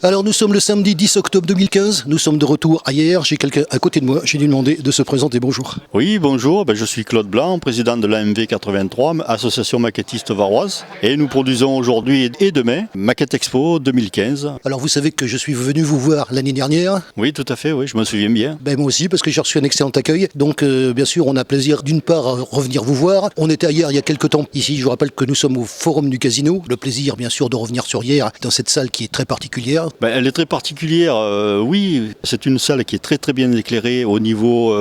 Alors nous sommes le samedi 10 octobre 2015, nous sommes de retour à hier, j'ai quelqu'un à côté de moi, j'ai dû demander de se présenter, bonjour. Oui, bonjour, je suis Claude Blanc, président de l'AMV 83, association maquettiste varoise, et nous produisons aujourd'hui et demain Maquette Expo 2015. Alors vous savez que je suis venu vous voir l'année dernière. Oui, tout à fait, oui, je me souviens bien. Moi aussi, parce que j'ai reçu un excellent accueil, donc bien sûr on a plaisir d'une part à revenir vous voir. On était hier il y a quelques temps ici, je vous rappelle que nous sommes au Forum du Casino, le plaisir bien sûr de revenir sur hier dans cette salle qui est très particulière. Elle est très particulière, oui. C'est une salle qui est très très bien éclairée au niveau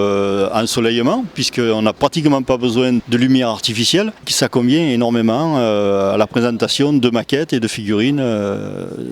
ensoleillement, puisqu'on n'a pratiquement pas besoin de lumière artificielle, qui ça convient énormément à la présentation de maquettes et de figurines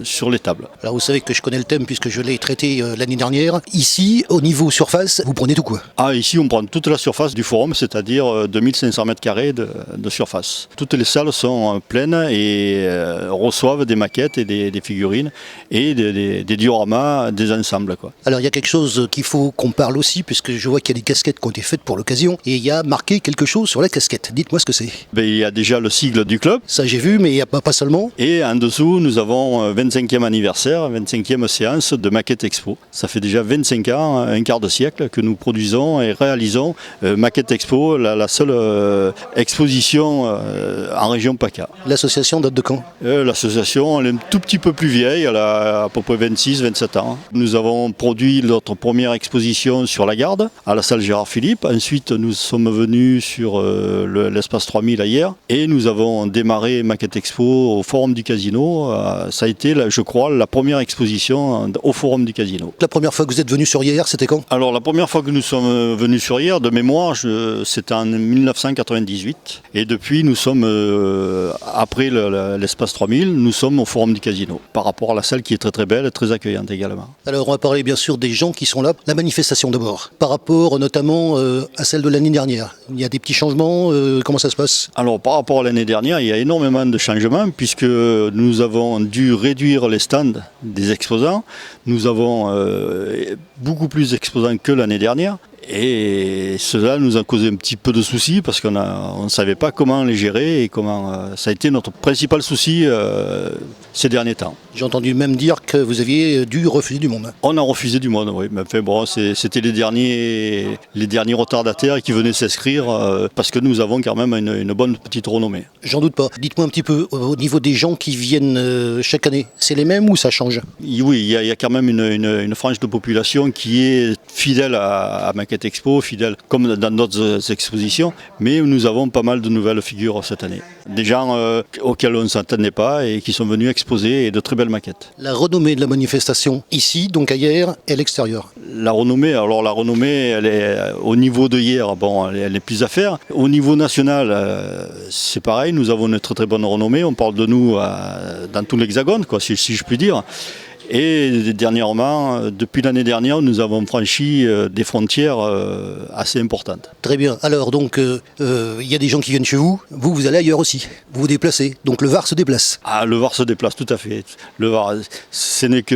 sur les tables. Alors vous savez que je connais le thème puisque je l'ai traité l'année dernière. Ici, au niveau surface, vous prenez tout quoi? Ah, ici on prend toute la surface du forum, c'est-à-dire 2500 m² de surface. Toutes les salles sont pleines et reçoivent des maquettes et des figurines et des dioramas, des ensembles, quoi. Alors il y a quelque chose qu'il faut qu'on parle aussi, puisque je vois qu'il y a des casquettes qui ont été faites pour l'occasion, et il y a marqué quelque chose sur la casquette. Dites-moi ce que c'est. Il y a déjà le sigle du club. Ça j'ai vu, mais il n'y a pas seulement. Et en dessous, nous avons 25e anniversaire, 25e séance de Maquette Expo. Ça fait déjà 25 ans, un quart de siècle, que nous produisons et réalisons Maquette Expo, la seule exposition en région PACA. L'association date de quand? L'association, elle est un tout petit peu plus vieille, elle a à peu près 26-27 ans. Nous avons produit notre première exposition sur la Garde, à la salle Gérard Philippe. Ensuite, nous sommes venus sur l'espace 3000 hier et nous avons démarré Maquette Expo au Forum du Casino. Ça a été, je crois, la première exposition au Forum du Casino. La première fois que vous êtes venu sur hier, c'était quand? Alors, la première fois que nous sommes venus sur hier, de mémoire, c'était en 1998. Et depuis, nous sommes, après l'espace 3000, nous sommes au Forum du Casino, par rapport à la salle qui est très très belle et très accueillante également. Alors on va parler bien sûr des gens qui sont là. La manifestation d'abord, par rapport notamment à celle de l'année dernière. Il y a des petits changements, comment ça se passe? Alors par rapport à l'année dernière, il y a énormément de changements puisque nous avons dû réduire les stands des exposants. Nous avons beaucoup plus d'exposants que l'année dernière. Et cela nous a causé un petit peu de soucis parce qu'on ne savait pas comment les gérer et comment ça a été notre principal souci ces derniers temps. J'ai entendu même dire que vous aviez dû refuser du monde. On a refusé du monde, oui. Mais enfin, bon, c'était les derniers retardataires qui venaient s'inscrire parce que nous avons quand même une bonne petite renommée. J'en doute pas. Dites-moi un petit peu au niveau des gens qui viennent chaque année, c'est les mêmes ou ça change? Oui, il y a quand même une frange de population qui est fidèle à Maquette Expo, fidèle comme dans d'autres expositions, mais nous avons pas mal de nouvelles figures cette année. Des gens auxquels on ne s'attendait pas et qui sont venus exposer et de très belles maquettes. La renommée de la manifestation ici, donc à hier, et à l'extérieur. La renommée, elle est au niveau de hier, bon, elle est plus à faire. Au niveau national, c'est pareil, nous avons une très très bonne renommée, on parle de nous dans tout l'Hexagone, quoi, si je puis dire. Et dernièrement, depuis l'année dernière, nous avons franchi des frontières assez importantes. Très bien. Alors donc, il y a des gens qui viennent chez vous. Vous allez ailleurs aussi. Vous vous déplacez. Donc le Var se déplace. Ah, le Var se déplace, tout à fait. Le Var, ce n'est que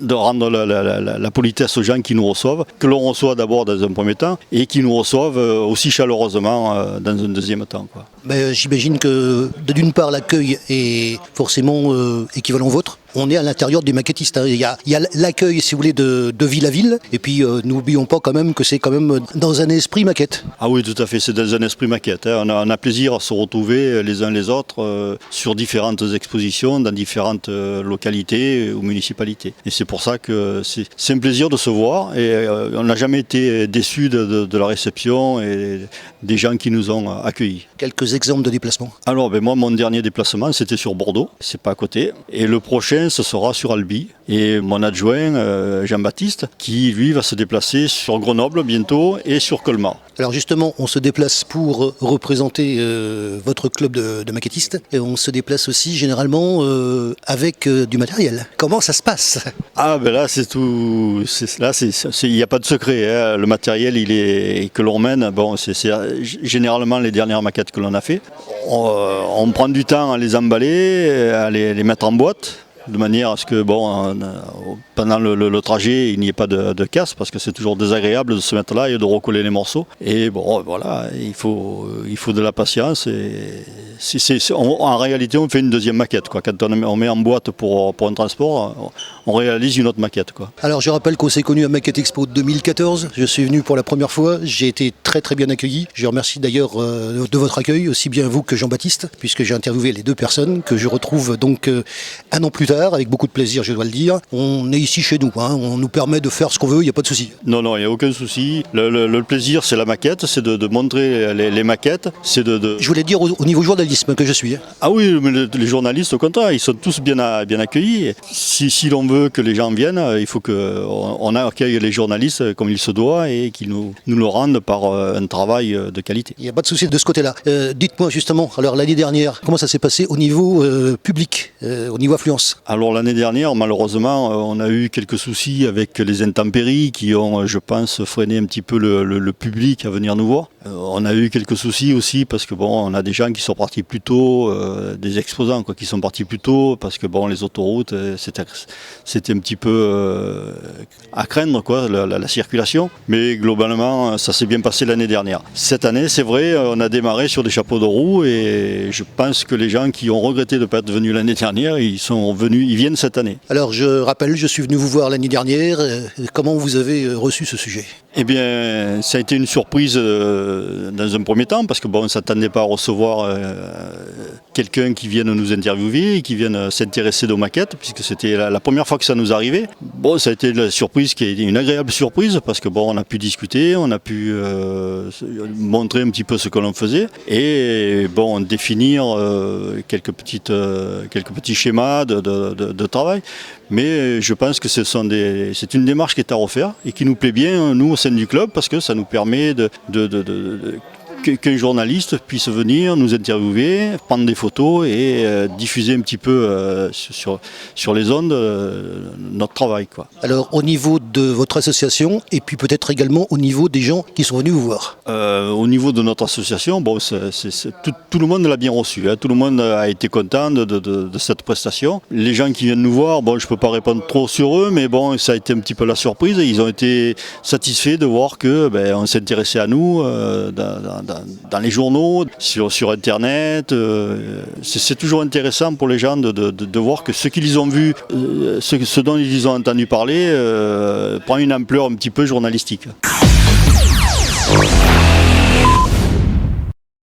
de rendre la politesse aux gens qui nous reçoivent, que l'on reçoit d'abord dans un premier temps, et qui nous reçoivent aussi chaleureusement dans un deuxième temps, quoi. J'imagine que d'une part l'accueil est forcément équivalent au vôtre. On est à l'intérieur des maquettistes. Il y a l'accueil, si vous voulez, de ville à ville. Et puis, n'oublions pas quand même que c'est quand même dans un esprit maquette. Ah oui, tout à fait, c'est dans un esprit maquette. On a plaisir à se retrouver les uns les autres sur différentes expositions, dans différentes localités ou municipalités. Et c'est pour ça que c'est un plaisir de se voir. Et on n'a jamais été déçus de la réception et des gens qui nous ont accueillis. Quelques exemples de déplacements. Alors, moi, mon dernier déplacement, c'était sur Bordeaux. C'est pas à côté. Et le prochain, ce sera sur Albi. Et mon adjoint, Jean-Baptiste, qui lui va se déplacer sur Grenoble bientôt et sur Colmar. Alors justement, on se déplace pour représenter votre club de maquettistes. Et on se déplace aussi généralement avec du matériel. Comment ça se passe? Ah là, c'est tout. Là, il n'y a pas de secret, hein. Le matériel que l'on mène, bon, c'est généralement les dernières maquettes que l'on a fait. On prend du temps à les emballer, à les mettre en boîte. de manière à ce que pendant le trajet, il n'y ait pas de casse, parce que c'est toujours désagréable de se mettre là et de recoller les morceaux. Et bon, voilà, il faut de la patience. Et en réalité, on fait une deuxième maquette, quoi. Quand on met en boîte pour un transport, on réalise une autre maquette, quoi. Alors je rappelle qu'on s'est connu à Maquette Expo 2014. Je suis venu pour la première fois. J'ai été très très bien accueilli. Je remercie d'ailleurs de votre accueil, aussi bien vous que Jean-Baptiste, puisque j'ai interviewé les deux personnes que je retrouve donc un an plus tard, avec beaucoup de plaisir, je dois le dire. On est ici chez nous, hein. On nous permet de faire ce qu'on veut, il n'y a pas de souci. Non, il n'y a aucun souci. Le plaisir, c'est la maquette, c'est de montrer les maquettes. Je voulais dire au niveau journalisme que je suis. Ah oui, mais les journalistes, au contraire, ils sont tous bien accueillis. Si l'on veut que les gens viennent, il faut qu'on accueille les journalistes comme il se doit et qu'ils nous le rendent par un travail de qualité. Il n'y a pas de souci de ce côté-là. Dites-moi justement, alors l'année dernière, comment ça s'est passé au niveau public, au niveau affluence? Alors l'année dernière, malheureusement, on a eu quelques soucis avec les intempéries qui ont, je pense, freiné un petit peu le public à venir nous voir. On a eu quelques soucis aussi parce que on a des gens qui sont partis plus tôt, des exposants qui sont partis plus tôt parce que les autoroutes, c'était un petit peu à craindre, quoi, la circulation. Mais globalement, ça s'est bien passé l'année dernière. Cette année, c'est vrai, on a démarré sur des chapeaux de roue et je pense que les gens qui ont regretté de ne pas être venus l'année dernière, ils viennent cette année. Alors je rappelle, je suis venu vous voir l'année dernière. Comment vous avez reçu ce sujet? Eh bien, ça a été une surprise dans un premier temps, parce que on ne s'attendait pas à recevoir quelqu'un qui vienne nous interviewer, qui vienne s'intéresser aux maquettes, puisque c'était la première fois que ça nous arrivait. Ça a été une surprise qui a été une agréable surprise, parce que on a pu discuter, on a pu montrer un petit peu ce que l'on faisait, et définir quelques petits schémas de travail. Mais je pense que c'est une démarche qui est à refaire et qui nous plaît bien, nous, au sein du club, parce que ça nous permet qu'un journaliste puisse venir nous interviewer, prendre des photos et diffuser un petit peu sur les ondes notre travail, quoi. Alors au niveau de votre association et puis peut-être également au niveau des gens qui sont venus vous voir. Au niveau de notre association, tout le monde l'a bien reçu, hein. Tout le monde a été content de cette prestation. Les gens qui viennent nous voir, je ne peux pas répondre trop sur eux, mais ça a été un petit peu la surprise. Ils ont été satisfaits de voir que on s'intéressait à nous dans les journaux, sur Internet. C'est toujours intéressant pour les gens de voir que ce qu'ils ont vu, ce dont ils ont entendu parler, prend une ampleur un petit peu journalistique.